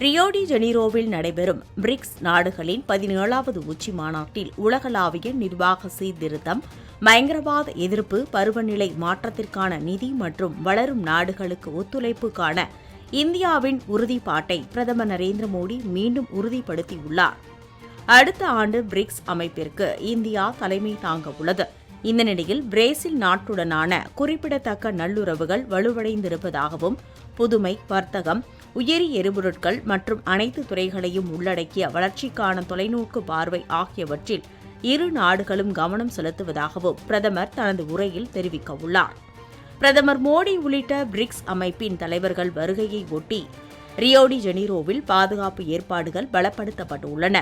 Rio de ஜெனீரோவில் நடைபெறும் BRICS நாடுகளின் 17வது உச்சி மாநாட்டில் உலகளாவிய நிர்வாக சீர்திருத்தம், பயங்கரவாத எதிர்ப்பு, பருவநிலை மாற்றத்திற்கான நிதி மற்றும் வளரும் நாடுகளுக்கு ஒத்துழைப்புக்கான இந்தியாவின் உறுதிப்பாட்டை பிரதமர் நரேந்திர மோடி மீண்டும் உறுதிப்படுத்தியுள்ளார். அடுத்த ஆண்டு பிரிக்ஸ் அமைப்பிற்கு இந்தியா தலைமை தாங்க உள்ளது. இந்த நிலையில் பிரேசில் நாட்டுடனான குறிப்பிடத்தக்க நல்லுறவுகள் வலுவடைந்திருப்பதாகவும், புதுமை, வர்த்தகம், உயிரி எரிபொருட்கள் மற்றும் அனைத்து துறைகளையும் உள்ளடக்கிய வளர்ச்சிக்கான தொலைநோக்கு பார்வை ஆகியவற்றில் இரு நாடுகளும் கவனம் செலுத்துவதாகவும் பிரதமர் தனது உரையில் தெரிவிக்கவுள்ளார். பிரதமர் மோடி உள்ளிட்ட பிரிக்ஸ் அமைப்பின் தலைவர்கள் வருகையை ஒட்டி ரியோ டி ஜெனீரோவில் பாதுகாப்பு ஏற்பாடுகள் பலப்படுத்தப்பட்டுள்ளன.